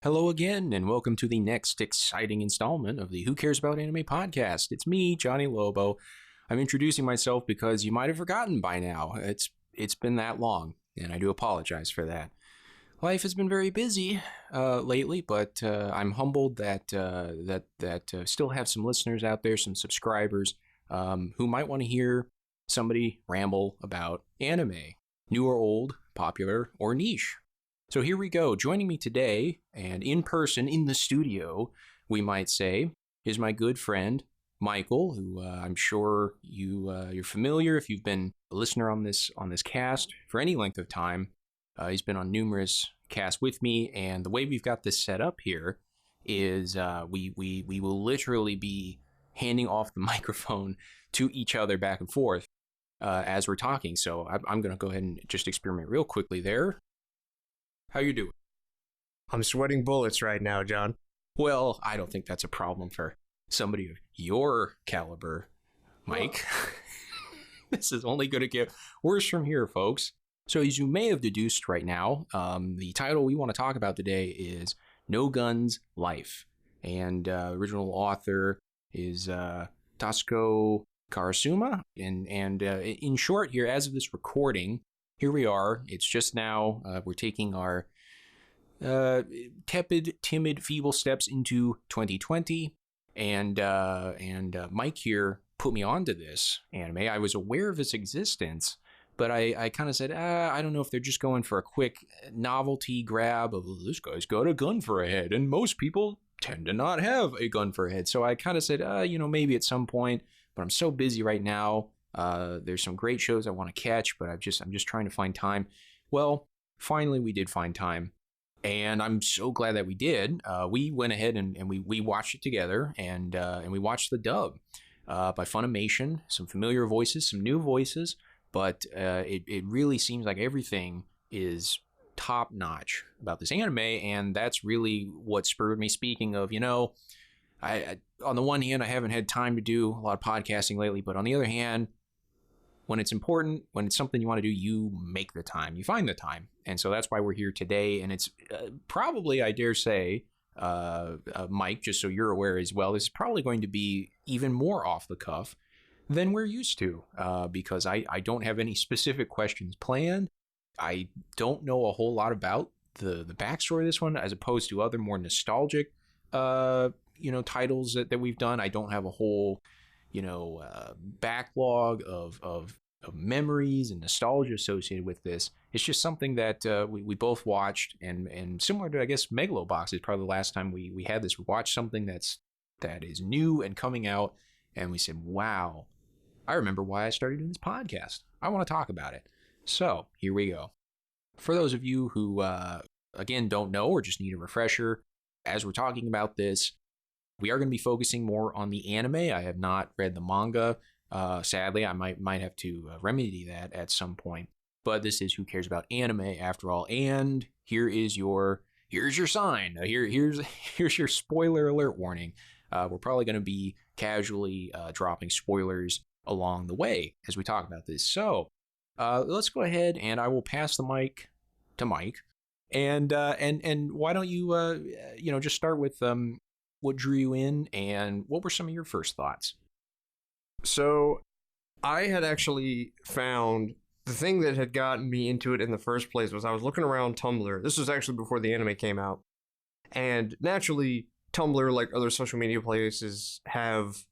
Hello again, and welcome to the next exciting installment of the Who Cares About Anime podcast. It's me, Jonny Lobo. I'm introducing myself because you might have forgotten by now. It's been that long, and I do apologize for that. Life has been very busy lately, but I'm humbled that still have some listeners out there, some subscribers who might want to hear somebody ramble about anime, new or old, popular or niche. So here we go. Joining me today, and in person, in the studio, we might say, is my good friend, Michael, who I'm sure you're familiar if you've been a listener on this cast for any length of time. He's been on numerous casts with me, and the way we've got this set up here is we will literally be handing off the microphone to each other back and forth as we're talking. So I'm going to go ahead and just experiment real quickly there. How you doing? I'm sweating bullets right now, John. Well, I don't think that's a problem for somebody of your caliber, Mike. This is only going to get worse from here, folks. So as you may have deduced right now, the title we want to talk about today is No Guns Life. And original author is Tasuko Karasuma. And in short here, as of this recording, here we are. It's just now. We're taking our tepid, timid, feeble steps into 2020. And Mike here put me onto this anime. I was aware of its existence, but I kind of said, I don't know if they're just going for a quick novelty grab of, this guy's got a gun for a head, and most people tend to not have a gun for a head. So I kind of said, maybe at some point, but I'm so busy right now. There's some great shows I want to catch, but I'm just trying to find time. Well, finally we did find time, and I'm so glad that we did. We went ahead and we watched it together, and we watched the dub by Funimation. Some familiar voices, some new voices, but it really seems like everything is top notch about this anime, and that's really what spurred me. Speaking of, I on the one hand, I haven't had time to do a lot of podcasting lately, but on the other hand, when it's important, when it's something you want to do, you make the time, you find the time. And so that's why we're here today. And it's probably, I dare say, Mike, just so you're aware as well, this is probably going to be even more off the cuff than we're used to, because I don't have any specific questions planned. I don't know a whole lot about the backstory of this one, as opposed to other more nostalgic titles that we've done. I don't have a whole backlog of memories and nostalgia associated with this. It's just something that we both watched, and similar to, I guess, Megalobox is probably the last time we had this. We watched something that is new and coming out, and we said, wow, I remember why I started doing this podcast. I want to talk about it. So here we go. For those of you who, again, don't know or just need a refresher, as we're talking about this, we are going to be focusing more on the anime. I have not read the manga. Sadly, I might have to remedy that at some point. But this is Who Cares About Anime, after all. And here's your sign. Here's your spoiler alert warning. We're probably going to be casually dropping spoilers along the way as we talk about this. So let's go ahead, and I will pass the mic to Mike. And why don't you just start with what drew you in, and what were some of your first thoughts? So I had actually found the thing that had gotten me into it in the first place was I was looking around Tumblr. This was actually before the anime came out. And naturally, Tumblr, like other social media places, have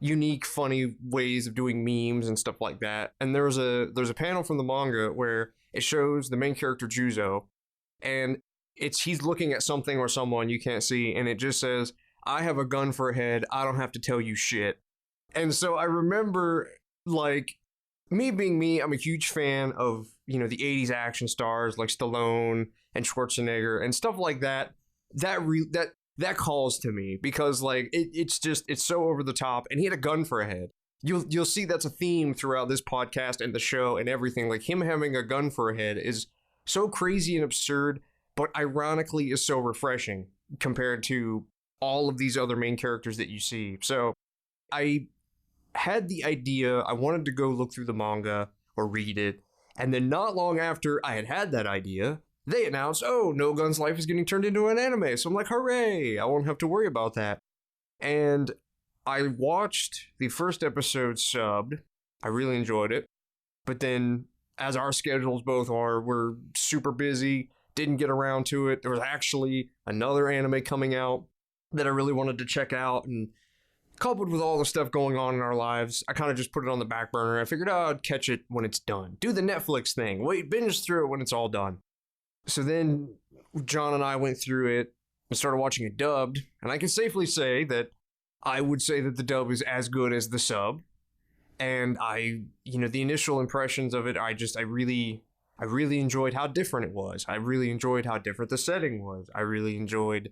unique, funny ways of doing memes and stuff like that. And there's a panel from the manga where it shows the main character, Juzo, and he's looking at something or someone you can't see, and it just says, I have a gun for a head, I don't have to tell you shit. And so I remember, like, me being me, I'm a huge fan of, the 80s action stars like Stallone and Schwarzenegger and stuff like that. That calls to me because, like, it's so over the top, and he had a gun for a head. You'll see that's a theme throughout this podcast and the show and everything. Like, him having a gun for a head is so crazy and absurd, but ironically is so refreshing compared to all of these other main characters that you see. So I had the idea, I wanted to go look through the manga or read it, and then not long after I had that idea, they announced, oh, No Gun's Life is getting turned into an anime. So I'm like, hooray, I won't have to worry about that. And I watched the first episode subbed. I really enjoyed it. But then, as our schedules both are, we're super busy, didn't get around to it. There was actually another anime coming out that I really wanted to check out. And coupled with all the stuff going on in our lives, I kind of just put it on the back burner. I figured, oh, I'd catch it when it's done. Do the Netflix thing. Wait, binge through it when it's all done. So then John and I went through it and started watching it dubbed. And I can safely say that I would say that the dub is as good as the sub. And the initial impressions of it, I really enjoyed how different it was. I really enjoyed how different the setting was. I really enjoyed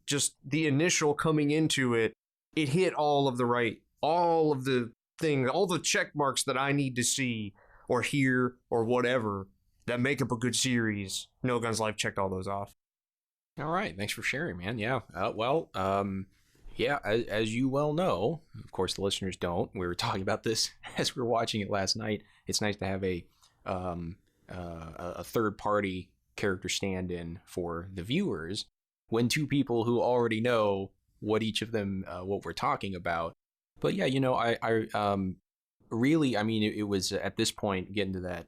just the initial coming into it. It hit all of the things, all the check marks that I need to see or hear or whatever that make up a good series. No Gun's Life checked all those off. All right. Thanks for sharing, man. Yeah. Yeah, as you well know, of course the listeners don't. We were talking about this as we were watching it last night. It's nice to have a third-party character stand-in for the viewers when two people who already know what each of them, what we're talking about. But yeah, I really, I mean, it was at this point getting to that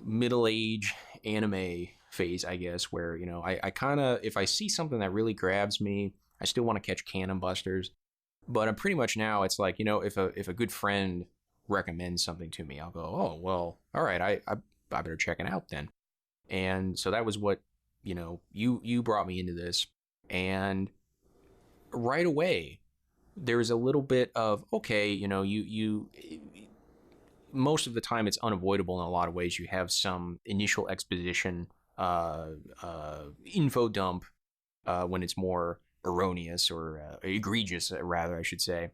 middle-age anime phase, I guess, where, I kind of, if I see something that really grabs me, I still want to catch Cannon Busters, but I'm pretty much now, it's like, if a good friend recommends something to me, I'll go, oh, well, all right, I better check it out then. And so that was what, you brought me into this. And right away, there's a little bit of, okay, you most of the time it's unavoidable in a lot of ways. You have some initial exposition, info dump when it's more erroneous or egregious, rather, I should say.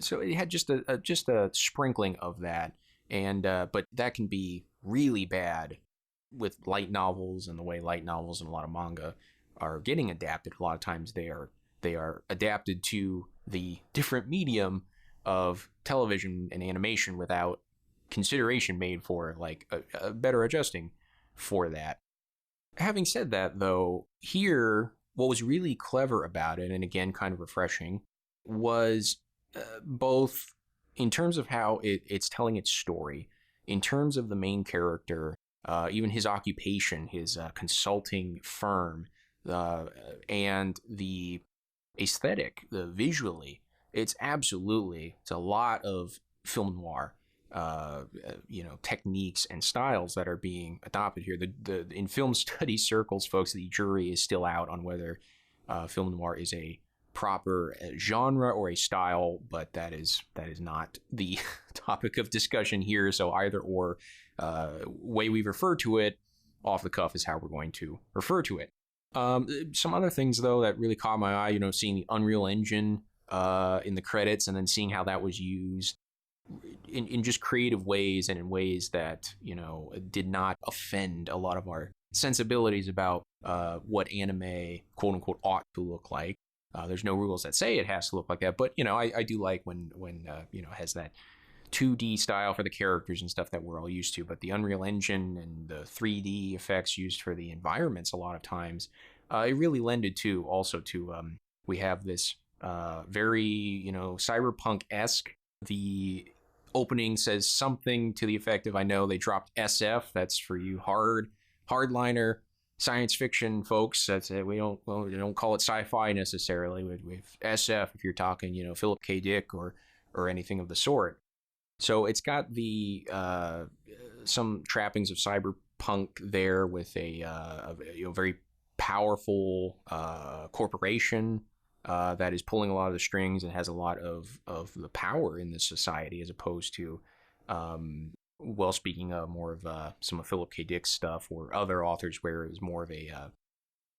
So it had just a sprinkling of that, and but that can be really bad with light novels and the way light novels and a lot of manga are getting adapted. A lot of times they are adapted to the different medium of television and animation without consideration made for like a better adjusting for that. Having said that, though, here what was really clever about it, and again kind of refreshing, was both in terms of how it's telling its story, in terms of the main character, even his occupation, his consulting firm, and the aesthetic, the visually. It's a lot of film noir, techniques and styles that are being adopted here. The in film study circles, folks, the jury is still out on whether film noir is a proper genre or a style, but that is not the topic of discussion here. So either or way we refer to it off the cuff is how we're going to refer to it. Some other things though that really caught my eye, seeing the Unreal Engine in the credits, and then seeing how that was used in just creative ways, and in ways that did not offend a lot of our sensibilities about what anime quote unquote ought to look like. There's no rules that say it has to look like that, but I do like when it has that 2D style for the characters and stuff that we're all used to. But the Unreal Engine and the 3D effects used for the environments, a lot of times, it really lended to also to we have this very cyberpunk-esque. The opening says something to the effect of, I know they dropped SF. That's for you hardliner science fiction folks. That's it. We don't call it sci-fi necessarily. We have SF if you're talking Philip K. Dick or anything of the sort. So it's got the some trappings of cyberpunk there, with a very powerful corporation that is pulling a lot of the strings and has a lot of the power in this society, as opposed to speaking of more of some of Philip K. Dick's stuff or other authors where it was more of a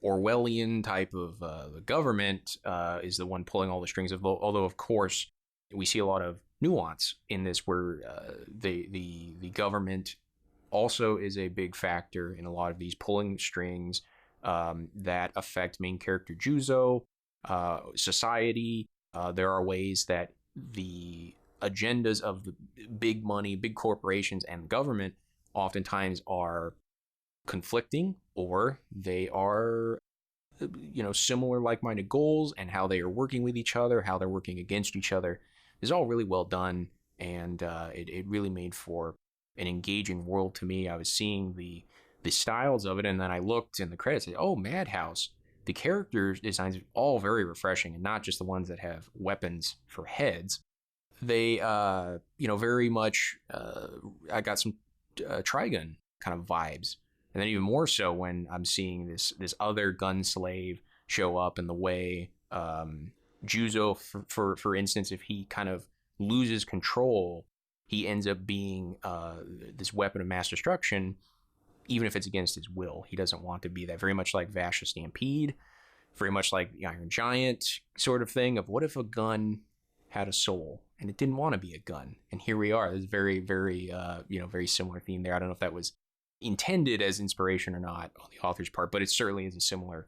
Orwellian type of the government is the one pulling all the strings. Although of course we see a lot of nuance in this, where the government also is a big factor in a lot of these pulling strings that affect main character Juzo, society. There are ways that the agendas of the big money, big corporations, and government oftentimes are conflicting, or they are, similar like-minded goals, and how they are working with each other, how they're working against each other is all really well done. And it really made for an engaging world to me. I was seeing the styles of it, and then I looked in the credits and said, oh, Madhouse. The character designs are all very refreshing, and not just the ones that have weapons for heads. They, very much, I got some Trigun kind of vibes. And then even more so when I'm seeing this other gun slave show up, in the way Juzo, for instance, if he kind of loses control, he ends up being this weapon of mass destruction, even if it's against his will. He doesn't want to be that. Very much like Vasha Stampede, very much like the Iron Giant sort of thing of, what if a gun had a soul and it didn't want to be a gun? And here we are. There's very, very, very similar theme there. I don't know if that was intended as inspiration or not on the author's part, but it certainly is a similar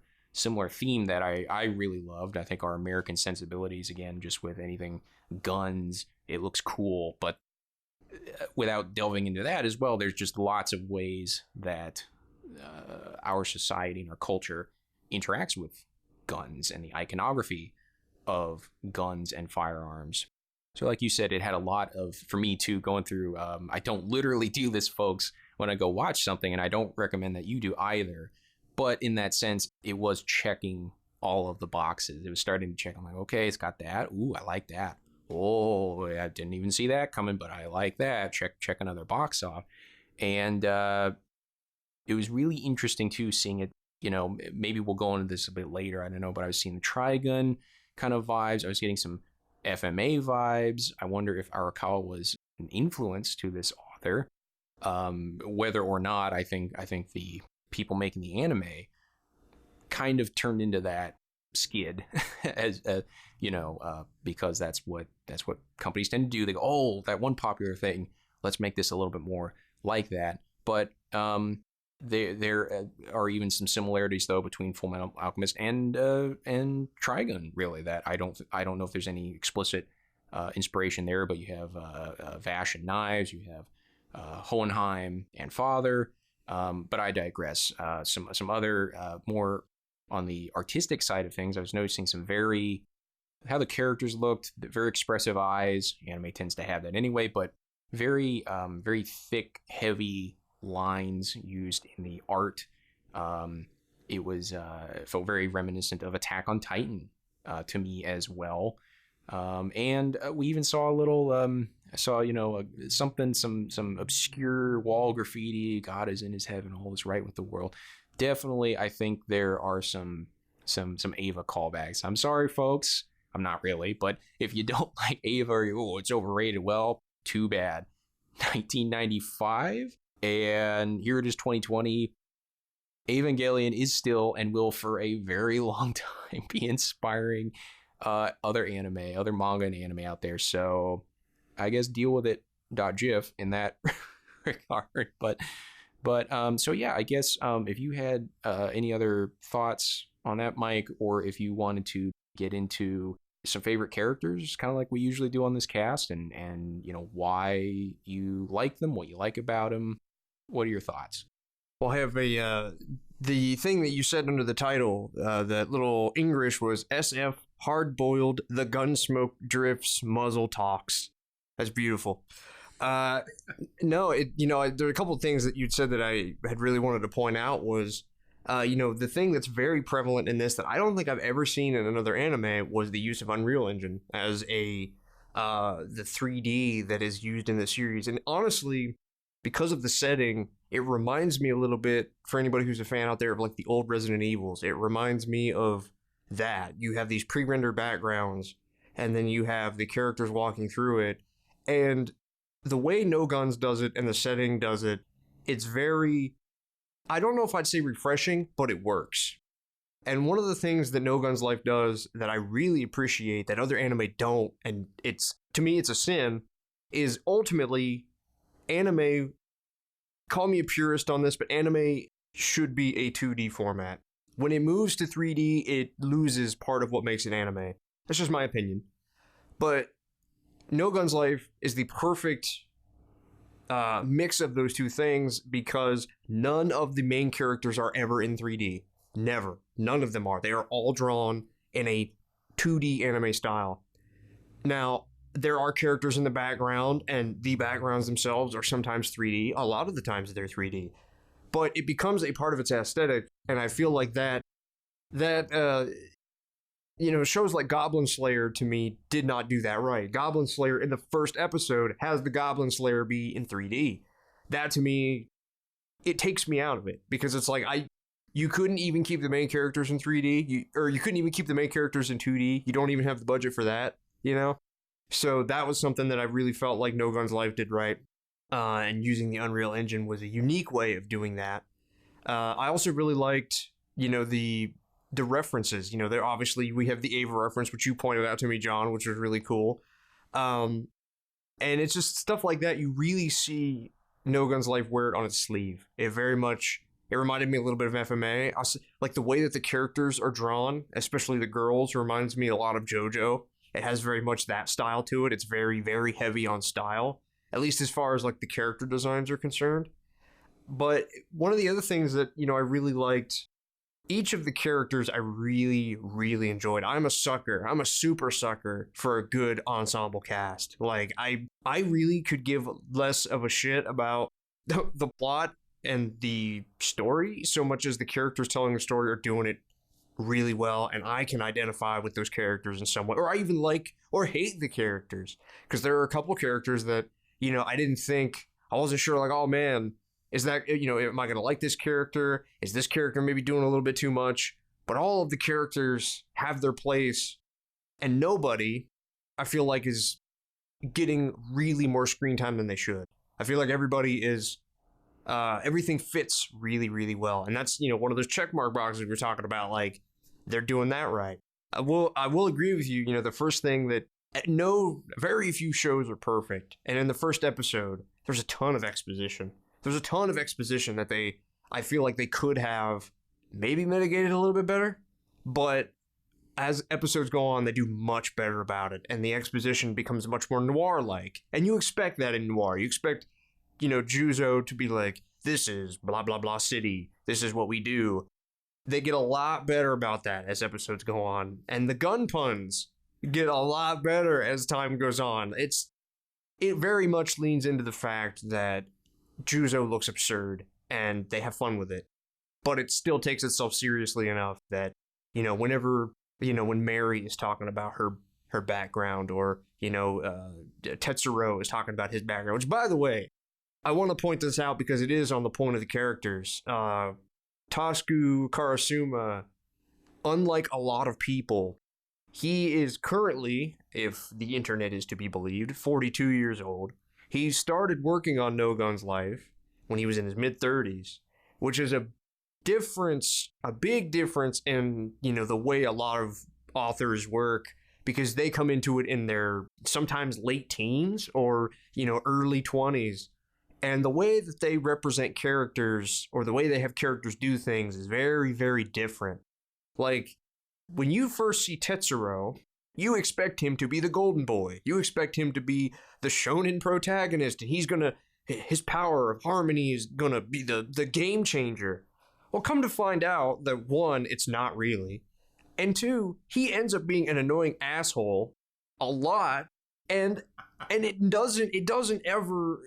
theme that I really loved. I think our American sensibilities, again, just with anything guns, it looks cool, but without delving into that as well, there's just lots of ways that our society and our culture interacts with guns and the iconography of guns and firearms. So like you said, it had a lot of, for me too, going through, I don't literally do this, folks, when I go watch something, and I don't recommend that you do either. But in that sense, it was checking all of the boxes. It was starting to check. I'm like, okay, it's got that. Ooh, I like that. Oh, I didn't even see that coming, but I like that. Check another box off. And it was really interesting too, seeing it, maybe we'll go into this a bit later, I don't know, but I was seeing the Trigun kind of vibes. I was getting some FMA vibes. I wonder if Arakawa was an influence to this author. Whether or not, I think the people making the anime kind of turned into that skid, as because that's what companies tend to do. They go, oh, that one popular thing, let's make this a little bit more like that. But there are even some similarities though between Fullmetal Alchemist and Trigun, really, that I don't know if there's any explicit inspiration there, but you have Vash and Knives, you have Hohenheim and Father, but I digress. Some other more on the artistic side of things, I was noticing some how the characters looked, very expressive eyes. Anime tends to have that anyway, but very thick, heavy lines used in the art. It was felt very reminiscent of Attack on Titan to me as well. And we even saw a little, some obscure wall graffiti. God is in his heaven, all is right with the world. Definitely, I think there are some Ava callbacks. I'm sorry, folks. I'm not really, but if you don't like Ava, or it's overrated, well, too bad. 1995, and here it is, 2020. Evangelion is still and will for a very long time be inspiring other manga and anime out there. So I guess deal with it .gif in that regard. But so yeah, I guess if you had any other thoughts on that, Mike, or if you wanted to get into some favorite characters, kind of like we usually do on this cast, and why you like them, what you like about them, what are your thoughts? Well, I have the thing that you said under the title, that little English was SF hard-boiled, the gunsmoke drifts, muzzle talks. That's beautiful. No, there are a couple of things that you'd said that I had really wanted to point out was, the thing that's very prevalent in this that I don't think I've ever seen in another anime was the use of Unreal Engine as the 3D that is used in the series. And honestly, because of the setting, it reminds me a little bit, for anybody who's a fan out there, of like the old Resident Evils. It reminds me of that. You have these pre-rendered backgrounds, and then you have the characters walking through it. And the way No Guns does it and the setting does it, it's very, I don't know if I'd say refreshing, but it works. And one of the things that No Guns Life does that I really appreciate that other anime don't, and to me it's a sin, is ultimately anime, call me a purist on this, but anime should be a 2D format. When it moves to 3D, it loses part of what makes it anime. That's just my opinion. But No Guns Life is the perfect mix of those two things because none of the main characters are ever in 3D. Never. None of them are. They are all drawn in a 2D anime style. Now, there are characters in the background, and the backgrounds themselves are sometimes 3D. A lot of the times they're 3D. But it becomes a part of its aesthetic, and I feel like that shows like Goblin Slayer to me did not do that right. Goblin Slayer in the first episode has the Goblin Slayer be in 3D. That to me, it takes me out of it because it's like you couldn't even keep the main characters in 3D, you couldn't even keep the main characters in 2D. You don't even have the budget for that, So that was something that I really felt like No Guns Life did right. And using the Unreal Engine was a unique way of doing that. I also really liked, the references. There obviously we have the Ava reference, which you pointed out to me, John, which was really cool. And it's just stuff like that. You really see No Guns Life wear it on its sleeve. It reminded me a little bit of FMA. Like the way that the characters are drawn, especially the girls, reminds me a lot of JoJo. It has very much that style to it. It's very, very heavy on style, at least as far as like the character designs are concerned. But one of the other things that, I really liked, each of the characters I really, really enjoyed. I'm a super sucker for a good ensemble cast. Like, I really could give less of a shit about the plot and the story so much as the characters telling the story are doing it really well, and I can identify with those characters in some way, or I even like or hate the characters, because there are a couple characters that, I wasn't sure, like, oh man, is that, am I going to like this character? Is this character maybe doing a little bit too much? But all of the characters have their place, and nobody, I feel like, is getting really more screen time than they should. I feel like everybody is, everything fits really, really well. And that's, one of those checkmark boxes we were talking about, like, they're doing that right. I will agree with you, the first thing that, very few shows are perfect. And in the first episode, there's a ton of exposition. That I feel like they could have maybe mitigated a little bit better, but as episodes go on, they do much better about it, and the exposition becomes much more noir-like. And you expect that in noir. You expect, Juzo to be like, this is blah, blah, blah city. This is what we do. They get a lot better about that as episodes go on, and the gun puns get a lot better as time goes on. It very much leans into the fact that Juzo looks absurd, and they have fun with it. But it still takes itself seriously enough that, whenever, when Mary is talking about her background, or, Tetsuro is talking about his background, which, by the way, I want to point this out because it is on the point of the characters. Tasku Karasuma, unlike a lot of people, he is currently, if the internet is to be believed, 42 years old. He started working on No Guns Life when he was in his mid-30s, which is a big difference in, the way a lot of authors work, because they come into it in their sometimes late teens or, early 20s. And the way that they represent characters, or the way they have characters do things, is very, very different. Like, when you first see Tetsuro, you expect him to be the golden boy. You expect him to be the shonen protagonist, and his power of harmony is gonna be the game changer. Well, come to find out that, one, it's not really, and two, he ends up being an annoying asshole a lot, and it doesn't ever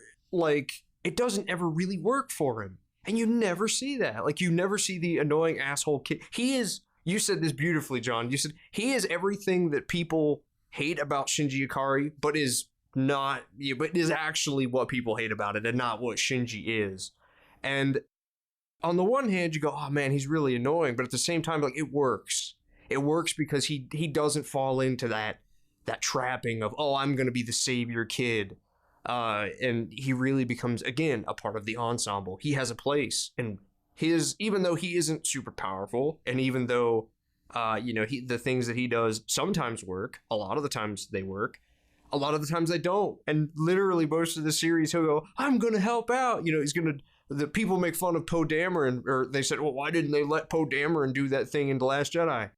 really work for him. And you never see that. Like, you never see the annoying asshole kid. You said this beautifully, John. You said he is everything that people hate about Shinji Ikari, but is actually what people hate about it, and not what Shinji is. And on the one hand, you go, oh man, he's really annoying, but at the same time, like, it works. It works because he doesn't fall into that trapping of, oh, I'm gonna be the savior kid. And he really becomes, again, a part of the ensemble. He has a place, and even though he isn't super powerful, and even though, the things that he does sometimes work, a lot of the times they work, a lot of the times they don't. And literally most of the series, he'll go, I'm going to help out. The people make fun of Poe Dameron, or they said, well, why didn't they let Poe Dameron do that thing in The Last Jedi?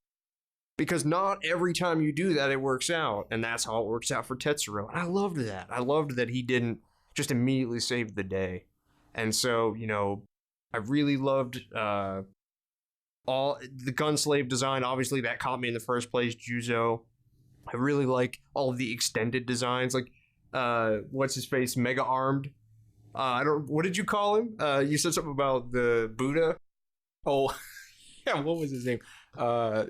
Because not every time you do that, it works out. And that's how it works out for Tetsuro. And I loved that. I loved that he didn't, just immediately saved the day. And so, I really loved all the Gunslave design. Obviously, that caught me in the first place, Juzo. I really like all of the extended designs, like what's his face, Mega Armed. I don't. What did you call him? You said something about the Buddha. Oh, yeah. What was his name? That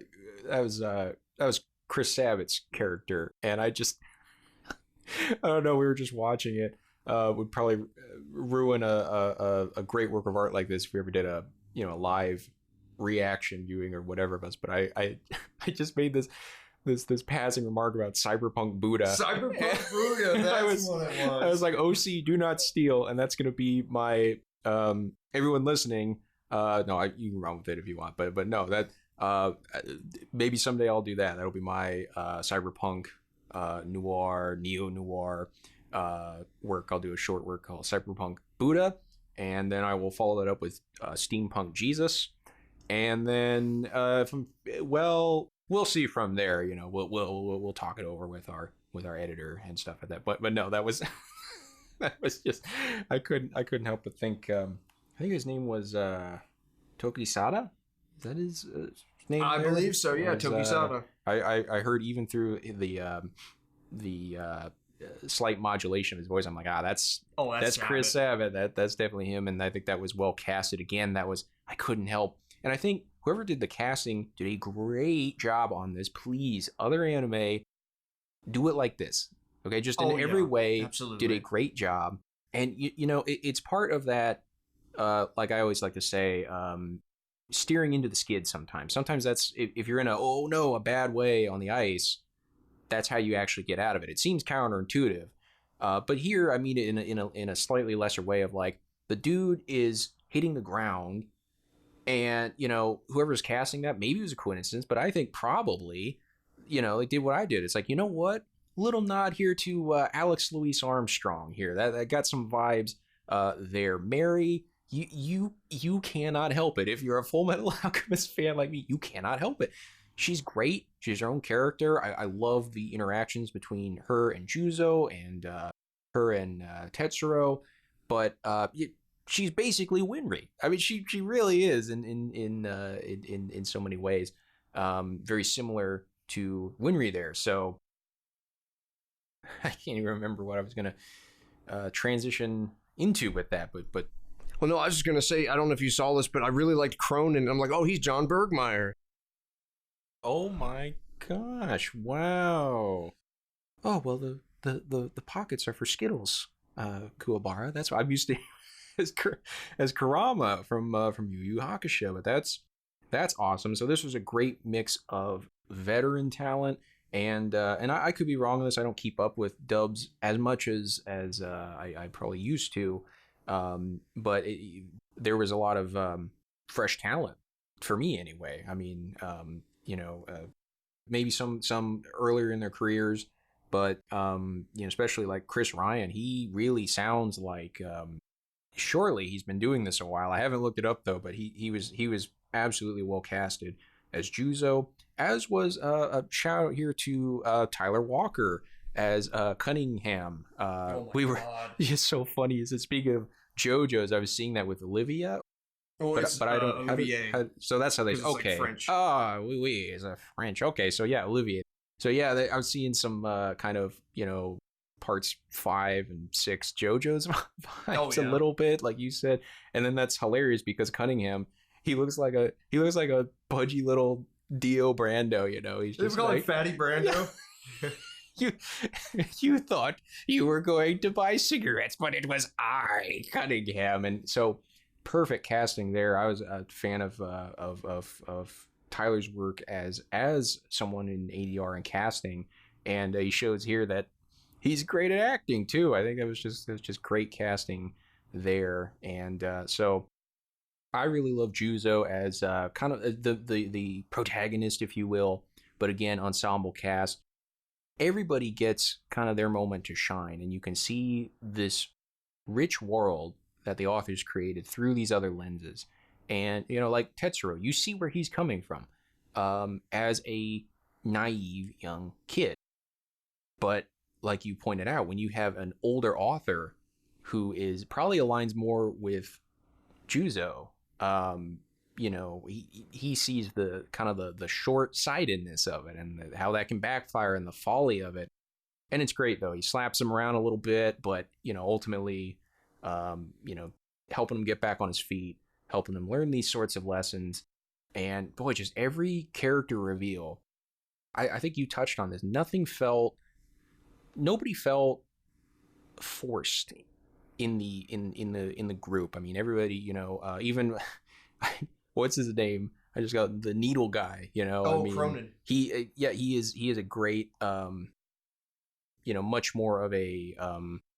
was Chris Sabat's character, and I don't know. We were just watching it. Would probably ruin a great work of art like this if we ever did a live reaction viewing or whatever of us. But I just made this passing remark about Cyberpunk Buddha. Cyberpunk Buddha. That's what it was. I was like, OC, do not steal, and that's gonna be my everyone listening. No, you can run with it if you want, but no, that maybe someday I'll do that. That'll be my cyberpunk neo noir work. I'll do a short work called Cyberpunk Buddha, and then I will follow that up with Steampunk Jesus, and then we'll see from there. We'll talk it over with our editor and stuff like that. But no, that was that was just I couldn't help but think. I think his name was Tokisada. Is that his name? I believe so. Yeah, Tokisada. I heard even through the slight modulation of his voice, I'm like, that's Chris Sabat. That's definitely him, and I think that was well casted. Again, I couldn't help, and I think whoever did the casting did a great job on this. Please, other anime, do it like this. Okay, just in every way, absolutely. Did a great job, and it's part of that. Like I always like to say, steering into the skid sometimes. Sometimes that's if you're in a bad way on the ice, that's how you actually get out of it. It seems counterintuitive, but here I mean it in a slightly lesser way of like the dude is hitting the ground, and whoever's casting that, maybe it was a coincidence, but I think probably they did what I did. It's like, what, little nod here to Alex Louis Armstrong here. That got some vibes there. Mary. You cannot help it. If you're a Full Metal Alchemist fan like me, you cannot help it. She's great. She's her own character. I love the interactions between her and Juzo and her and Tetsuro. But she's basically Winry. I mean, she really is in so many ways. Very similar to Winry there. So I can't even remember what I was gonna transition into with that, but. Well, no, I was just going to say, I don't know if you saw this, but I really liked Cronin. I'm like, oh, he's John Bergmeyer. Oh my gosh. Wow. Oh, well, the pockets are for Skittles, Kuwabara. That's what I'm used to as Kurama from Yu Yu Hakusho. But that's awesome. So this was a great mix of veteran talent, and I could be wrong on this. I don't keep up with dubs as much as I probably used to. But there was a lot of fresh talent for me anyway. I mean, maybe some earlier in their careers, but especially like Chris Ryan, he really sounds like surely he's been doing this a while. I haven't looked it up though, but he was absolutely well casted as Juzo, as was a shout out here to Tyler Walker as Cunningham. It's so funny. Is it, speaking of JoJo's, I was seeing that with Olivia. Oh, but I don't. So that's how they. Okay. Like French. Oui, is a French. Okay, so yeah, Olivier. So yeah, I was seeing some kind of parts 5 and 6 JoJo's vibes a little bit, like you said, and then that's hilarious because Cunningham, he looks like a pudgy little Dio Brando. He's just like Fatty Brando. You thought you were going to buy cigarettes, but it was I, Cunningham. And so perfect casting there. I was a fan of Tyler's work as someone in ADR and casting, and he shows here that he's great at acting too. I think that was just great casting there. And so I really love Juzo as kind of the protagonist, if you will, but again, ensemble cast. Everybody gets kind of their moment to shine, and you can see this rich world that the authors created through these other lenses. And like Tetsuro, you see where he's coming from as a naive young kid, but like you pointed out, when you have an older author who is probably aligns more with Juzo. You know, he sees the kind of the short-sightedness of it and how that can backfire and the folly of it. And it's great though. He slaps him around a little bit, but you know, ultimately, you know, helping him get back on his feet, helping him learn these sorts of lessons. And boy, just every character reveal. I think you touched on this. Nobody felt forced in the group. I mean, everybody, you know, even what's his name? I just got the needle guy. You know, Oh, I mean, Cronin. he is a great, you know, much more of a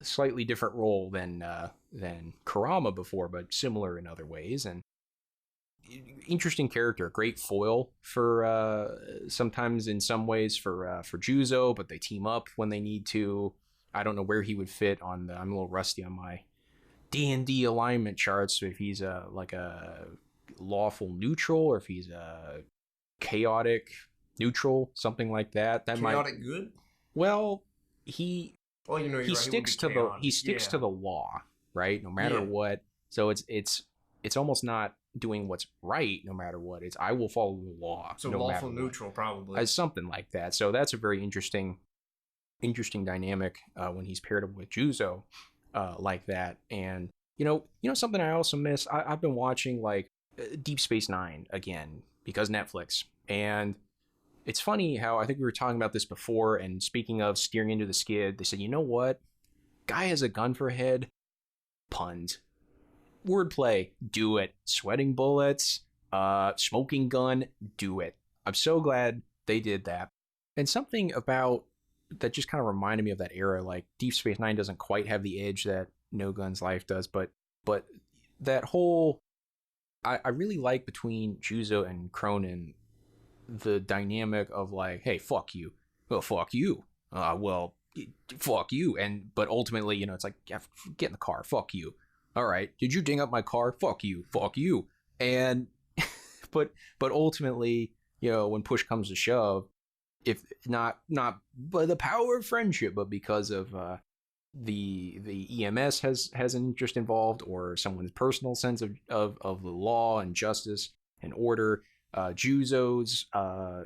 slightly different role than Kurama before, but similar in other ways. And interesting character, great foil for sometimes in some ways for Juzo, but they team up when they need to. I don't know where he would fit on the. I'm a little rusty on my D&D alignment charts. So if he's like a lawful neutral, or if he's a chaotic neutral, something like that. That Chaotic good? Well, he Well, you know, he right. sticks to the law, right? No matter what. So it's almost not doing what's right no matter what. It's I will follow the law. So no lawful matter neutral, what. probably. As something like that. So that's a very interesting dynamic when he's paired up with Juzo like that. And you know something I also miss. I've been watching like Deep Space Nine again because Netflix, and it's funny how I think we were talking about this before. And speaking of steering into the skid, they said, you know what? Guy has a gun for a head. Puns. Wordplay. Do it. Sweating bullets. Smoking gun. Do it. I'm so glad they did that. And something about that just kind of reminded me of that era. Like Deep Space Nine doesn't quite have the edge that No Guns Life does, but that whole I really like between Juzo and Cronin the dynamic of like, hey, fuck you. Well, fuck you. Well, fuck you. And but ultimately, you know, it's like, yeah, get in the car. Fuck you. All right. Did you ding up my car? Fuck you. Fuck you. And but ultimately, you know, when push comes to shove, if not by the power of friendship, but because of the EMS has an interest involved, or someone's personal sense of the law and justice and order. Juzo's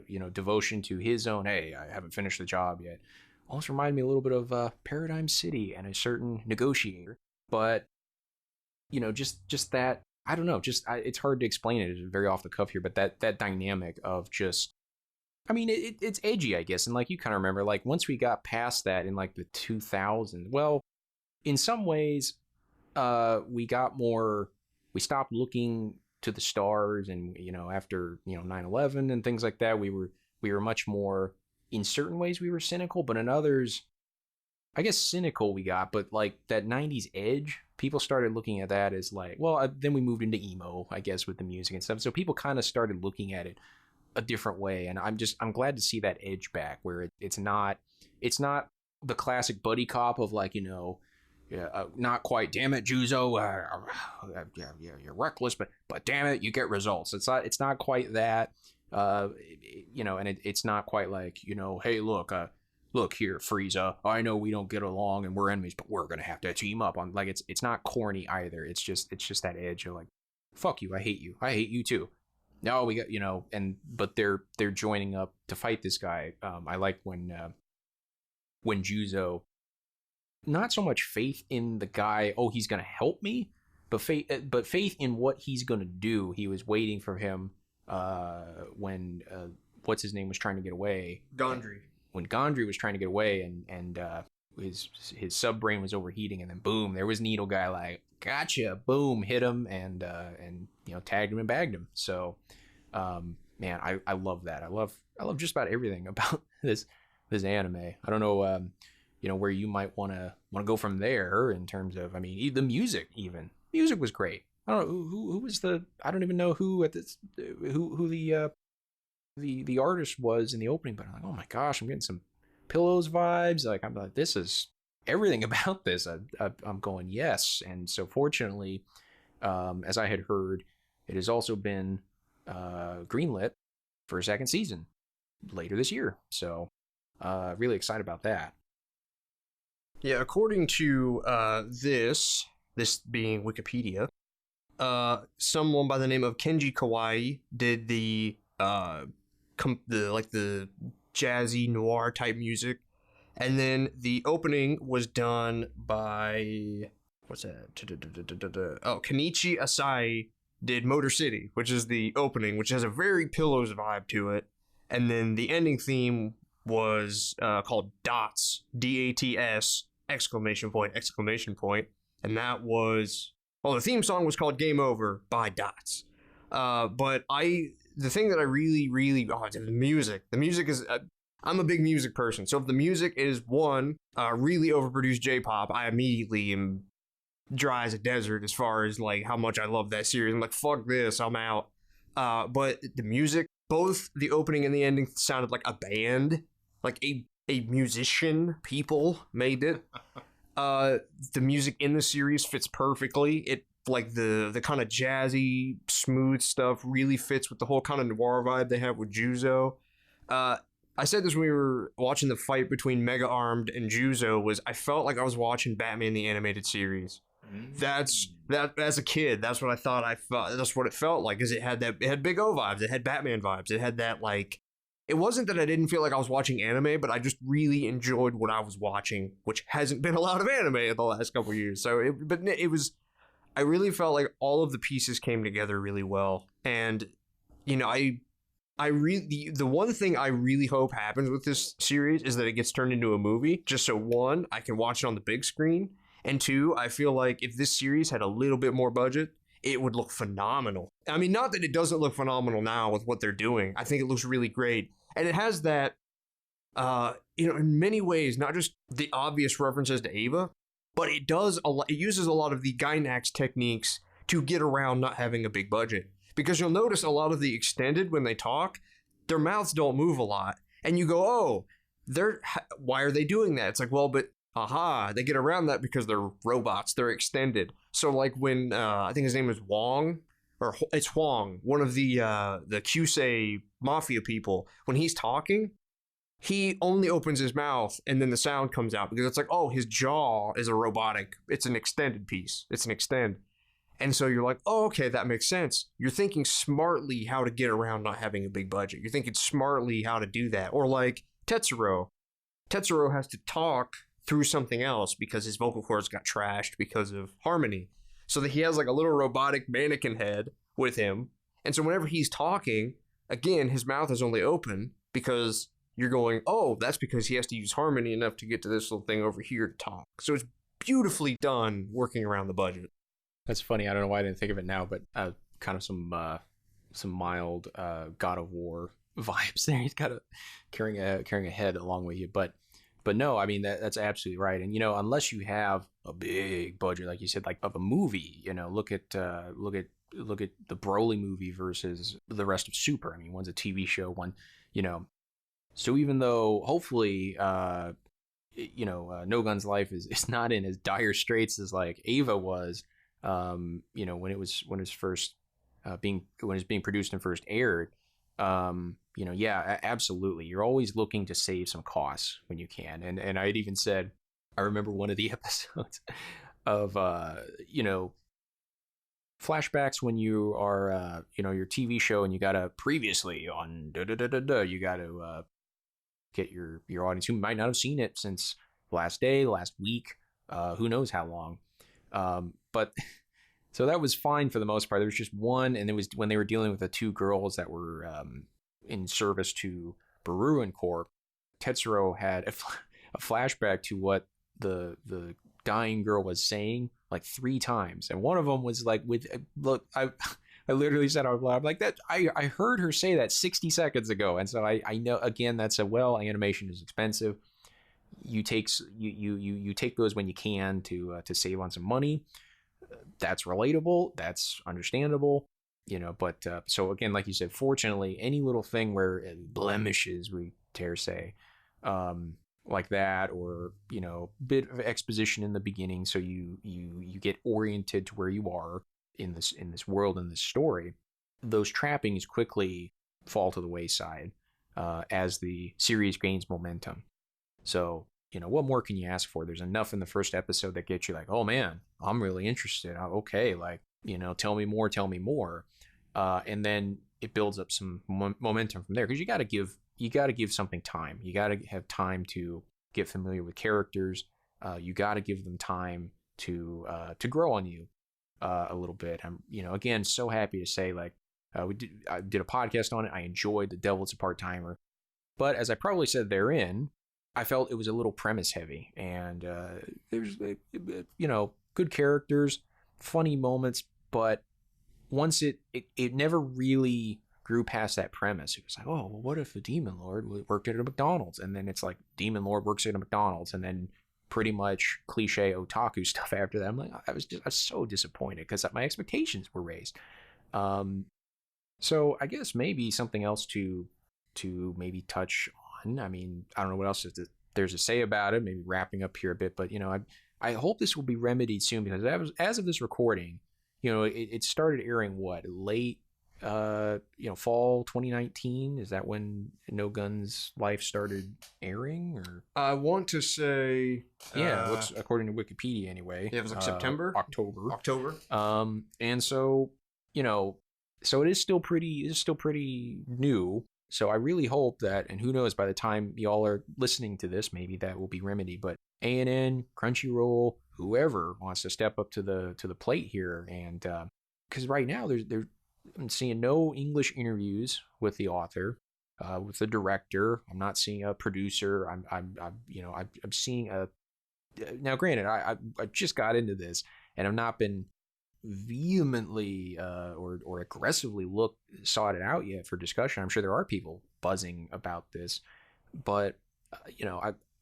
you know, devotion to his own, hey, I haven't finished the job yet, almost reminded me a little bit of Paradigm City and a certain negotiator. But you know, just that, I don't know, it's hard to explain it. It's very off the cuff here, but that dynamic of just, I mean, it's edgy, I guess. And like you kind of remember, like once we got past that in like the 2000s, well, in some ways, we stopped looking to the stars. And, you know, after, you know, 9/11 and things like that, we were much more, in certain ways, we were cynical, but in others, I guess cynical we got, but like that 90s edge, people started looking at that as like, well, then we moved into emo, I guess, with the music and stuff. So people kind of started looking at it a different way, and I'm glad to see that edge back, where it's not the classic buddy cop of like, you know, not quite, damn it, Juzo, yeah, you're reckless, but damn it, you get results. It's not quite that, you know, and it's not quite like, you know, hey, look here, Frieza, I know we don't get along and we're enemies, but we're gonna have to team up on, like, it's not corny either. It's just that edge of like, fuck you, I hate you too. No, we got, you know, but they're joining up to fight this guy. I like when Juzo, not so much faith in the guy, oh, he's gonna help me, but faith in what he's gonna do. He was waiting for him when what's his name was trying to get away. Gondry. When Gondry was trying to get away, and his sub brain was overheating, and then boom, there was Needle Guy, like, gotcha, boom, hit him, and you know, tagged him and bagged him. So man, I love that. I love just about everything about this anime. I don't know, you know, where you might want to go from there in terms of, I mean, the music. Even music was great. I don't know who was the, I don't even know who at this, who the artist was in the opening, but I'm like, oh my gosh, I'm getting some Pillows vibes. Like, I'm like, this is everything about this. I'm going, yes. And so fortunately, as I had heard, it has also been greenlit for a second season later this year. So really excited about that. Yeah, according to this being Wikipedia, someone by the name of Kenji Kawai did the jazzy noir type music, and then the opening was done by what's that? Oh, Kenichi Asai did Motor City, which is the opening, which has a very Pillows vibe to it, and then the ending theme was called Dots, DATS exclamation point exclamation point, and that was the theme song was called Game Over by Dots. But the thing that I really the music. The music is I'm a big music person, so if the music is really overproduced J-pop, I immediately am dry as a desert as far as like how much I love that series. I'm like, fuck this, I'm out. But the music, both the opening and the ending, sounded like a band, like a musician. People made it. The music in the series fits perfectly. It like the kind of jazzy, smooth stuff really fits with the whole kind of noir vibe they have with Juzo. I said this when we were watching the fight between Mega Armed and Juzo. Was I felt like I was watching Batman the Animated Series. That's as a kid. That's what I thought. I felt. That's what it felt like. Is it had Big O vibes. It had Batman vibes. It had that like. It wasn't that I didn't feel like I was watching anime, but I just really enjoyed what I was watching, which hasn't been a lot of anime in the last couple of years. So, it was. I really felt like all of the pieces came together really well, and the one thing I really hope happens with this series is that it gets turned into a movie. Just so one, I can watch it on the big screen, and two, I feel like if this series had a little bit more budget, it would look phenomenal. I mean, not that it doesn't look phenomenal now with what they're doing. I think it looks really great. And it has that, in many ways, not just the obvious references to Ava, but it does it uses a lot of the Gainax techniques to get around not having a big budget. Because you'll notice a lot of the extended, when they talk, their mouths don't move a lot. And you go, oh, why are they doing that? It's like, well, but they get around that because they're robots. They're extended. So like when I think his name is Wong, or it's Huang, one of the Kyusei mafia people, when he's talking, he only opens his mouth and then the sound comes out because it's like, oh, his jaw is a robotic. It's an extended piece. It's an extend. And so you're like, oh, okay, that makes sense. You're thinking smartly how to get around not having a big budget. You're thinking smartly how to do that. Or like Tetsuro. Tetsuro has to talk through something else because his vocal cords got trashed because of Harmony. So that he has like a little robotic mannequin head with him. And so whenever he's talking, again, his mouth is only open because you're going, oh, that's because he has to use Harmony enough to get to this little thing over here to talk. So it's beautifully done working around the budget. That's funny. I don't know why I didn't think of it now, but kind of some mild God of War vibes there. He's got carrying a head along with you, but no, I mean that's absolutely right. And unless you have a big budget, like you said, like of a movie, look at the Broly movie versus the rest of Super. I mean, one's a TV show, one, So even though hopefully, No Gun's life is not in as dire straits as like Ava was. When it was first being produced and first aired, absolutely. You're always looking to save some costs when you can. And I had even said, I remember one of the episodes of, flashbacks when you are, your TV show and you got to previously on you got to get your audience who might not have seen it since last day, last week, who knows how long. But so that was fine for the most part. There was just one, and it was when they were dealing with the two girls that were in service to Baruin Corp. Tetsuro had a flashback to what the dying girl was saying like 3 times, and one of them was like, I literally said out loud like that. I heard her say that 60 seconds ago, and so I know again that's animation is expensive. You take those when you can to save on some money. That's relatable. That's understandable. But so again, like you said, fortunately, any little thing where blemishes, we dare say, like that, or bit of exposition in the beginning, so you get oriented to where you are in this world, in this story. Those trappings quickly fall to the wayside as the series gains momentum. So what more can you ask for? There's enough in the first episode that gets you like, oh man, I'm really interested. Okay, like, tell me more, tell me more. And then it builds up some momentum from there, because you got to give something time. You got to have time to get familiar with characters. You got to give them time to grow on you a little bit. I'm, again, so happy to say, like, I did a podcast on it. I enjoyed The Devil's a Part-Timer, but as I probably said therein, I felt it was a little premise heavy, and there's good characters, funny moments, but once it never really grew past that premise. It was like, oh, well, what if a demon lord worked at a McDonald's? And then it's like, demon lord works at a McDonald's, and then pretty much cliche otaku stuff after that. I'm like, I was so disappointed because my expectations were raised. So I guess maybe something else to maybe touch on. I mean, I don't know what else there's to say about it. Maybe wrapping up here a bit, but I hope this will be remedied soon, because as of this recording, it started airing late fall 2019. Is that when No Guns Life started airing? Or I want to say, looks, according to Wikipedia anyway, it was like September, October. And so so it is still pretty new. So I really hope that, and who knows, by the time y'all are listening to this, maybe that will be remedied. But A&N, Crunchyroll, whoever wants to step up to the plate here, and because right now I'm seeing no English interviews with the author, with the director. I'm not seeing a producer. I'm seeing a. Now, granted, I just got into this, and I've not been vehemently or aggressively sought it out yet for discussion. I'm sure there are people buzzing about this, but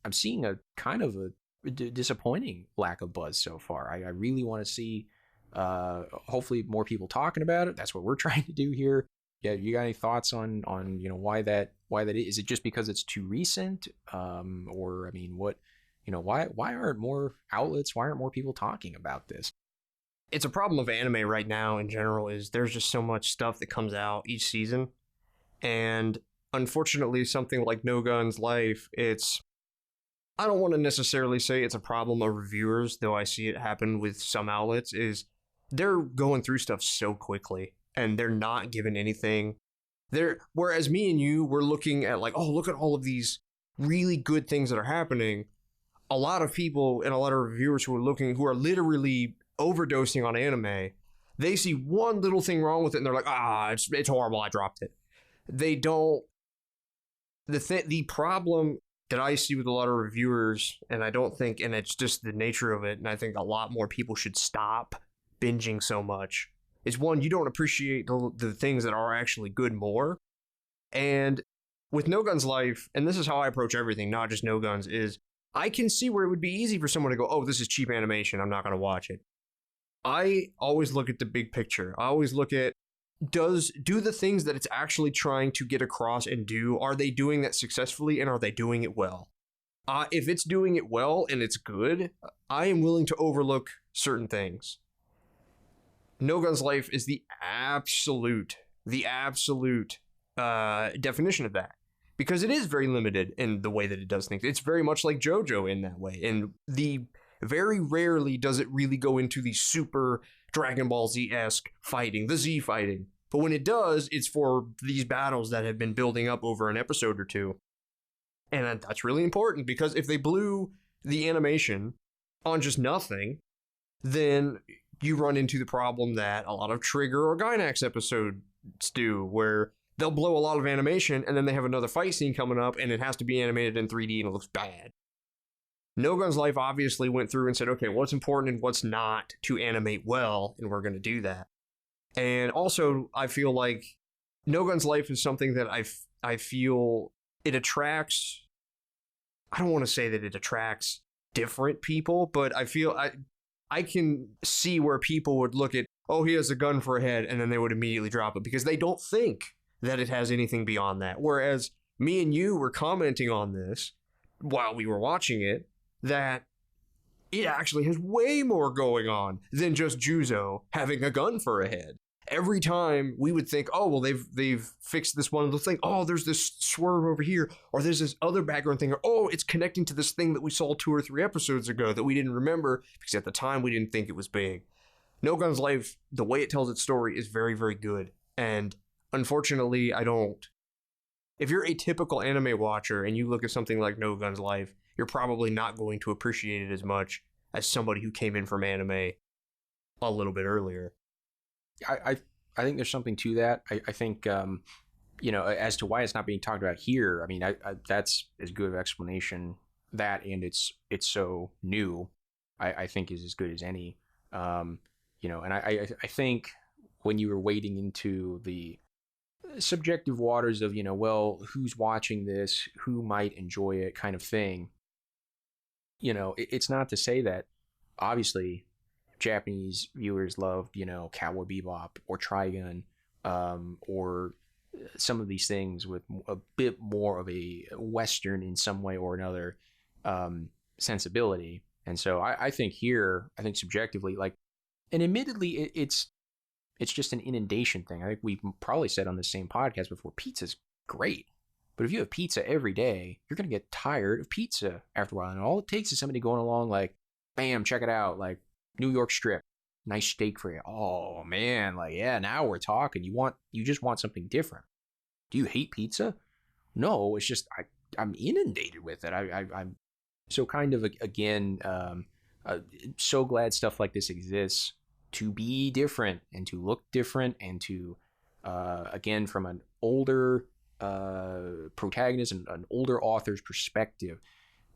I'm seeing a kind of a disappointing lack of buzz so far. I really want to see hopefully more people talking about it. That's what we're trying to do here. Yeah, you got any thoughts on why that is? It just because it's too recent, or I mean, what why aren't more outlets, why aren't more people talking about this? It's a problem of anime right now in general, is there's just so much stuff that comes out each season, and unfortunately something like No Guns Life, I don't want to necessarily say it's a problem of reviewers, though I see it happen with some outlets, is they're going through stuff so quickly and they're not given anything. Whereas me and you, we're looking at like, oh, look at all of these really good things that are happening. A lot of people and a lot of reviewers who are literally overdosing on anime, they see one little thing wrong with it and they're like, it's horrible, I dropped it. They don't. The problem that I see with a lot of reviewers, and I don't think, and it's just the nature of it, and I think a lot more people should stop binging so much, is one, you don't appreciate the things that are actually good more. And with No Guns Life, and this is how I approach everything, not just No Guns, is I can see where it would be easy for someone to go, oh, this is cheap animation, I'm not going to watch it. I always look at the big picture. I always look at, do the things that it's actually trying to get across and do, are they doing that successfully, and are they doing it well? If it's doing it well and it's good, I am willing to overlook certain things. No Guns Life is the absolute definition of that, because it is very limited in the way that it does things. It's very much like JoJo in that way, and very rarely does it really go into the super Dragon Ball Z-esque fighting, the Z fighting. But when it does, it's for these battles that have been building up over an episode or two. And that's really important, because if they blew the animation on just nothing, then you run into the problem that a lot of Trigger or Gainax episodes do, where they'll blow a lot of animation and then they have another fight scene coming up and it has to be animated in 3D and it looks bad. No Guns Life obviously went through and said, okay, what's important and what's not to animate well, and we're going to do that. And also, I feel like No Guns Life is something that I feel it attracts. I don't want to say that it attracts different people, but I feel I can see where people would look at, oh, he has a gun for a head, and then they would immediately drop it because they don't think that it has anything beyond that. Whereas me and you were commenting on this while we were watching it, that it actually has way more going on than just Juzo having a gun for a head. every time we would think, oh, well, they've fixed this one little thing. Oh, there's this swerve over here, or there's this other background thing, or oh, it's connecting to this thing that we saw 2 or 3 episodes ago that we didn't remember because at the time we didn't think it was big. No Guns Life, the way it tells its story is very, very good. And unfortunately, if you're a typical anime watcher and you look at something like No Guns Life, you're probably not going to appreciate it as much as somebody who came in from anime a little bit earlier. I think there's something to that. I think as to why it's not being talked about here. I mean, that's as good of an explanation. That and it's so new. I think is as good as any. And I think when you were wading into the subjective waters of who's watching this, who might enjoy it, kind of thing. It's not to say that obviously Japanese viewers loved, Cowboy Bebop or Trigun, or some of these things with a bit more of a Western in some way or another sensibility. And so I think subjectively, like, and admittedly, it's just an inundation thing. I think we've probably said on the same podcast before, pizza's great. But if you have pizza every day, you're going to get tired of pizza after a while. And all it takes is somebody going along like, bam, check it out. Like, New York strip, nice steak for you. Oh man, like, yeah, now we're talking. You just want something different. Do you hate pizza? No, it's just I'm inundated with it. I'm so kind of again so glad stuff like this exists to be different and to look different and to again from an older protagonist and an older author's perspective.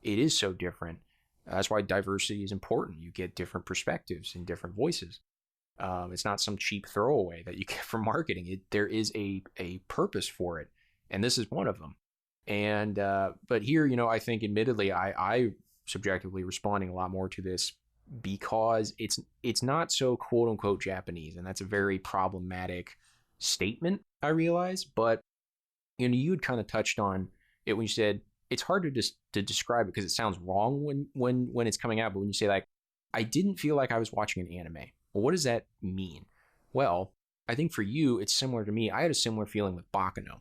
It is so different. That's why diversity is important. You get different perspectives and different voices. It's not some cheap throwaway that you get from marketing. There is a purpose for it, and this is one of them. And but here, I think admittedly, I subjectively responding a lot more to this because it's not so quote unquote Japanese, and that's a very problematic statement, I realize. But you had kind of touched on it when you said it's hard to describe it because it sounds wrong when it's coming out. But when you say, like, I didn't feel like I was watching an anime, well, what does that mean? Well, I think for you, it's similar to me. I had a similar feeling with Baccano,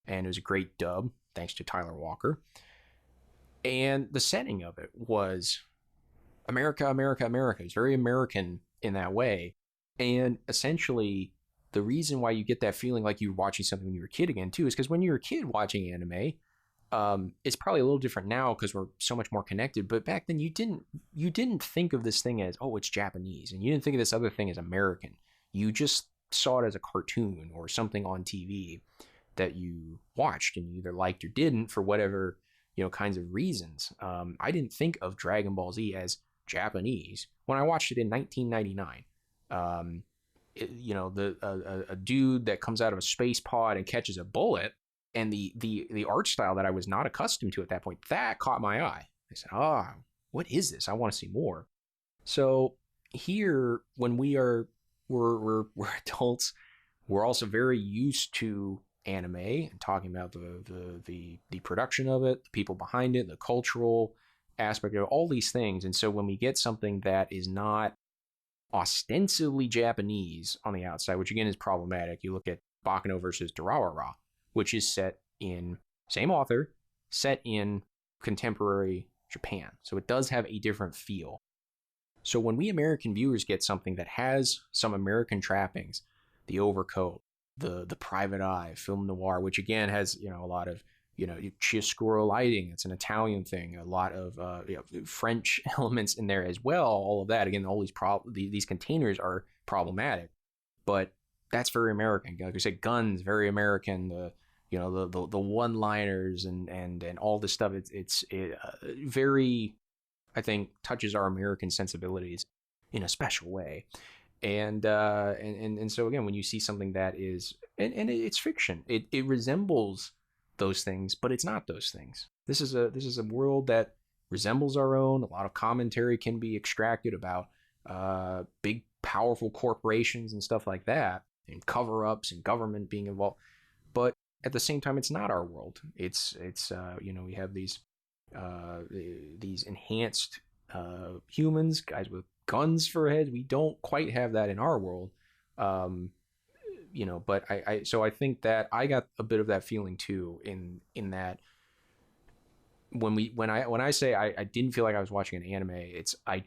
and it was a great dub, thanks to Tyler Walker. And the setting of it was America, America, America. It's very American in that way. And essentially, the reason why you get that feeling like you were watching something when you were a kid again, too, is because when you were a kid watching anime, it's probably a little different now because we're so much more connected. But back then, you didn't think of this thing as, oh, it's Japanese, and you didn't think of this other thing as American. You just saw it as a cartoon or something on TV that you watched and you either liked or didn't for whatever kinds of reasons. I didn't think of Dragon Ball Z as Japanese when I watched it in 1999. A dude that comes out of a space pod and catches a bullet. And the art style that I was not accustomed to at that point, that caught my eye. I said, what is this? I want to see more. So here, when we're adults, we're also very used to anime and talking about the production of it, the people behind it, the cultural aspect of it, all these things. And so when we get something that is not ostensibly Japanese on the outside, which again is problematic, you look at Baccano versus Durarara, which is set in, same author, set in contemporary Japan. So it does have a different feel. So when we American viewers get something that has some American trappings, the overcoat, the private eye, film noir, which again has, a lot of, chiaroscuro lighting, it's an Italian thing, a lot of French elements in there as well, all of that. Again, all these containers are problematic, but that's very American. Like I said, guns, very American. The one-liners and all this stuff. It's very, I think, touches our American sensibilities in a special way. And so again, when you see something that is, and it's fiction, it resembles those things, but it's not those things. This is a world that resembles our own. A lot of commentary can be extracted about big, powerful corporations and stuff like that, and cover-ups and government being involved. But at the same time, it's not our world. It's we have these enhanced humans, guys with guns for heads. We don't quite have that in our world. but so I think that I got a bit of that feeling too, in that when I say I didn't feel like I was watching an anime, it's I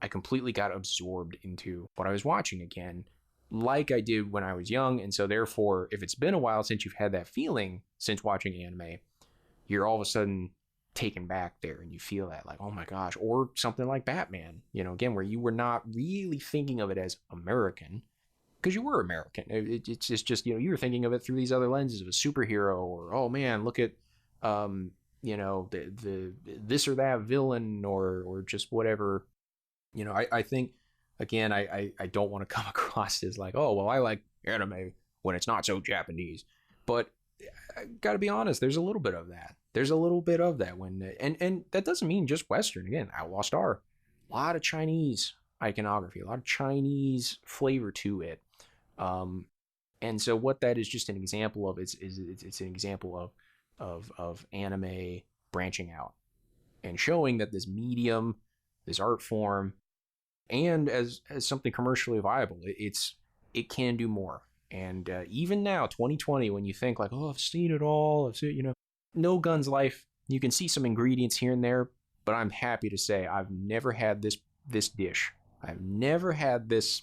completely got absorbed into what I was watching again, like I did when I was young. And so therefore, if it's been a while since you've had that feeling since watching anime, you're all of a sudden taken back there and you feel that like, oh my gosh. Or something like Batman, again, where you were not really thinking of it as American because you were American. It's just you were thinking of it through these other lenses of a superhero, or oh man, look at the this or that villain, or just whatever. I think, again, I don't want to come across as like, oh well, I like anime when it's not so Japanese, but I gotta be honest, there's a little bit of that. There's a little bit of that and that doesn't mean just Western. Again, Outlaw Star, a lot of Chinese iconography, a lot of Chinese flavor to it. And so what that is just an example of is it's an example of anime branching out and showing that this medium, this art form, and as something commercially viable, it can do more. And even now, 2020, when you think like, oh, I've seen it all, I've seen, No Guns Life, you can see some ingredients here and there, but I'm happy to say I've never had this dish. I've never had this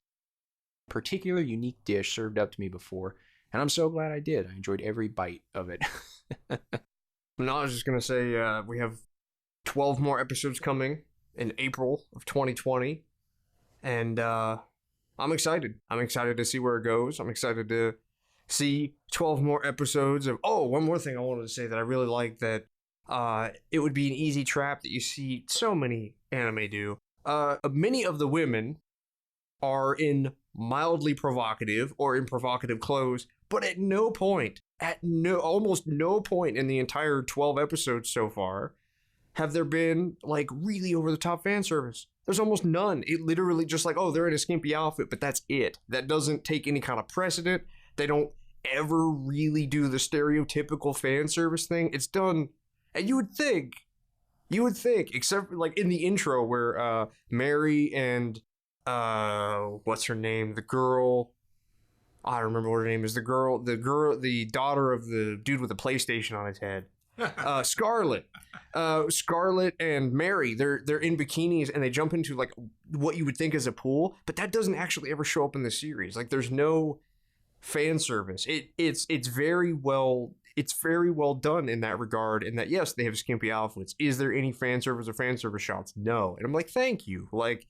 particular unique dish served up to me before, and I'm so glad I did. I enjoyed every bite of it. No, I was just gonna say we have 12 more episodes coming in April of 2020, and I'm excited. I'm excited to see where it goes. I'm excited to see 12 more episodes of. Oh, one more thing I wanted to say that I really like that it would be an easy trap that you see so many anime do. Many of the women are in mildly provocative or in provocative clothes, but almost no point in the entire 12 episodes so far have there been like really over the top fan service. There's almost none. It literally just like, oh, they're in a skimpy outfit, but that's it. That doesn't take any kind of precedent. They don't ever really do the stereotypical fan service thing. It's done, and you would think, except for like in the intro where Mary and what's her name? The girl. I don't remember what her name is. The daughter of the dude with the PlayStation on his head. Scarlet. Scarlet and Mary, they're in bikinis and they jump into like what you would think is a pool, but that doesn't actually ever show up in the series. Like there's no fan service. It's very well done in that regard. In that, yes, they have skimpy outfits. Is there any fan service or fan service shots? No. And I'm like, thank you. Like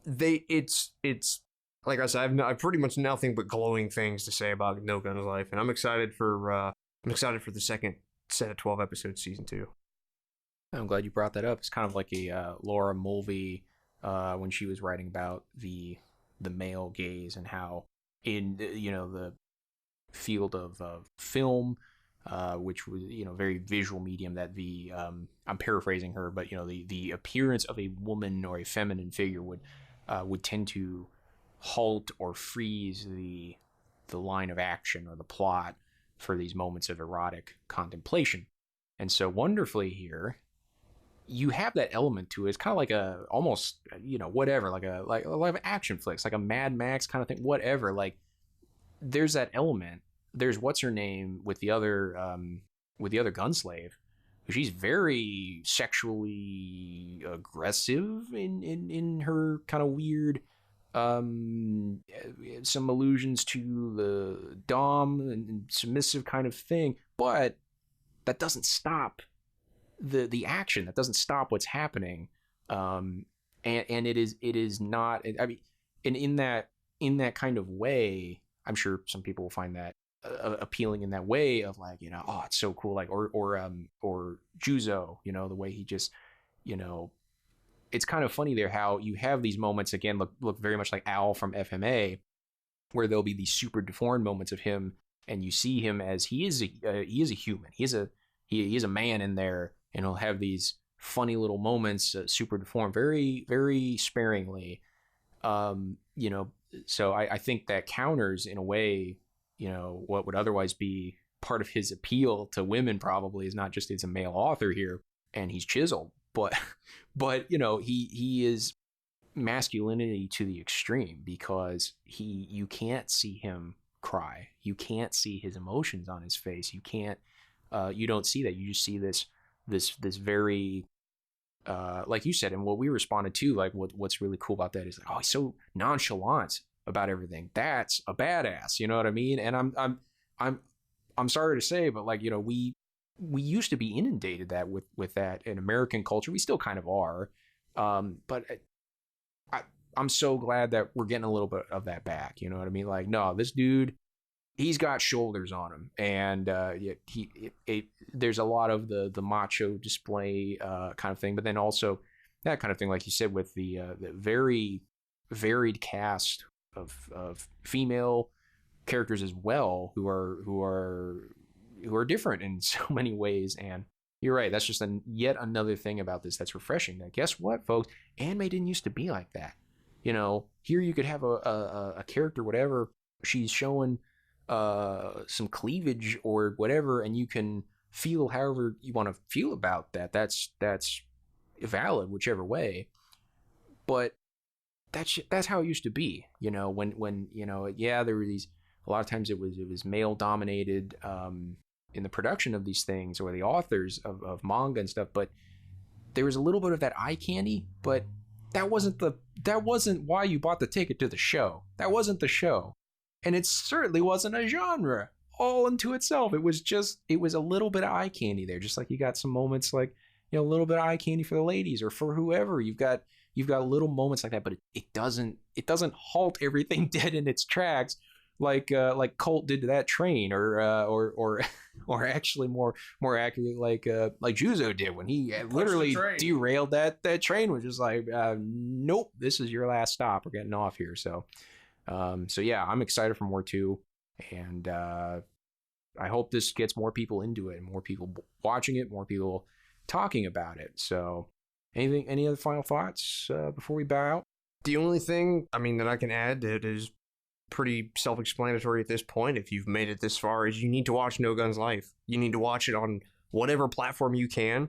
it's like I said, I've pretty much nothing but glowing things to say about No Guns Life, and I'm excited for the second set of 12 episodes, season 2. I'm glad you brought that up. It's kind of like a Laura Mulvey when she was writing about the male gaze and how in the field of film, which was very visual medium, that I'm paraphrasing her, but the appearance of a woman or a feminine figure would tend to halt or freeze the line of action or the plot for these moments of erotic contemplation. And so wonderfully here, you have that element to it. It's kind of like a almost whatever, like a action flicks, like a Mad Max kind of thing, whatever. Like there's that element. There's what's her name with the other gunslave. She's very sexually aggressive in her kind of weird some allusions to the dom and submissive kind of thing, but that doesn't stop the action. That doesn't stop what's happening. And it is not, I mean, and in that kind of way, I'm sure some people will find that appealing in that way of like, oh, it's so cool. Like, or Juzo, the way he just, it's kind of funny there how you have these moments, again, look very much like Al from FMA, where there'll be these super deformed moments of him, and you see him as he is a human. He is a man in there, and he'll have these funny little moments, super deformed, very, very sparingly. So I think that counters in a way, what would otherwise be part of his appeal to women probably is not just he's a male author here and he's chiseled, but he is masculinity to the extreme, because you can't see him cry. You can't see his emotions on his face. You don't see that. You just see this very, like you said, and what we responded to, like what's really cool about that is like, oh, he's so nonchalant about everything. That's a badass. You know what I mean? And I'm sorry to say, but like, we used to be inundated with that in American culture. We still kind of are. But I'm so glad that we're getting a little bit of that back. You know what I mean? Like, no, this dude, he's got shoulders on him, and there's a lot of the macho display kind of thing, but then also that kind of thing, like you said, with the very varied cast of female characters as well, who are different in so many ways. And you're right, that's just yet another thing about this that's refreshing. That guess what, folks, anime didn't used to be like that. Here you could have a character, whatever, she's showing some cleavage or whatever, and you can feel however you want to feel about that. That's valid whichever way. But that's how it used to be. When there were these, a lot of times it was male dominated in the production of these things, or the authors of manga and stuff, but there was a little bit of that eye candy, but that wasn't why you bought the ticket to the show. That wasn't the show. And it certainly wasn't a genre all into itself. It was a little bit of eye candy there, just like you got some moments like, a little bit of eye candy for the ladies or for whoever. You've got little moments like that, but it doesn't halt everything dead in its tracks like Colt did to that train, or actually more accurately like Juzo did when he literally derailed that train. Was just like, nope, this is your last stop. We're getting off here. So yeah, I'm excited for more too, and I hope this gets more people into it, and more people watching it, more people talking about it. So, any other final thoughts before we bow out? The only thing, that I can add that is pretty self-explanatory at this point, if you've made it this far, is you need to watch No Guns Life. You need to watch it on whatever platform you can.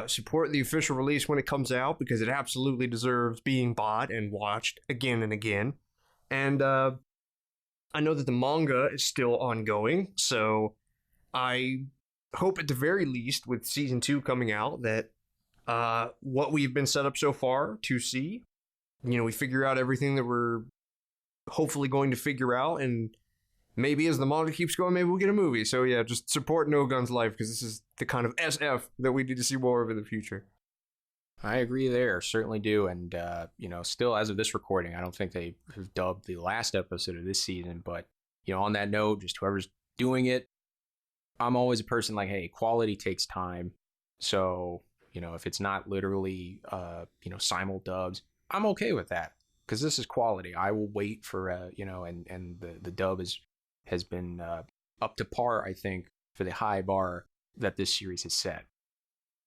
Support the official release when it comes out, because it absolutely deserves being bought and watched again and again. And I know that the manga is still ongoing, so I hope at the very least, with season 2 coming out, that what we've been set up so far to see, we figure out everything that we're hopefully going to figure out, and maybe as the manga keeps going, maybe we'll get a movie. So yeah, just support No Guns Life, because this is the kind of SF that we need to see more of in the future. I agree there, certainly do. And, still as of this recording, I don't think they have dubbed the last episode of this season. But, on that note, just whoever's doing it, I'm always a person like, hey, quality takes time. So, if it's not literally, simul dubs, I'm okay with that, because this is quality. I will wait for, and the dub has been up to par, I think, for the high bar that this series has set.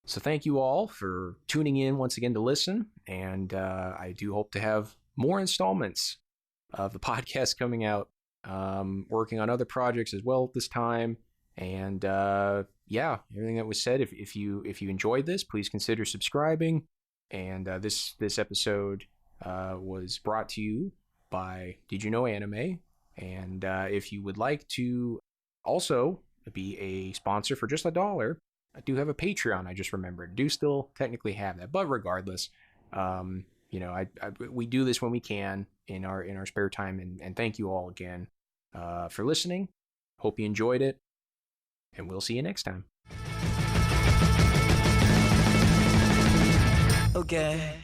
So thank you all for tuning in once again to listen, and I do hope to have more installments of the podcast coming out, working on other projects as well at this time, and everything that was said. If you enjoyed this, please consider subscribing, and this episode was brought to you by Did You Know Anime, and if you would like to also be a sponsor for just $1, I do have a Patreon. I just remembered. I do still technically have that, but regardless, we do this when we can in our spare time, and thank you all again for listening. Hope you enjoyed it, and we'll see you next time. Okay.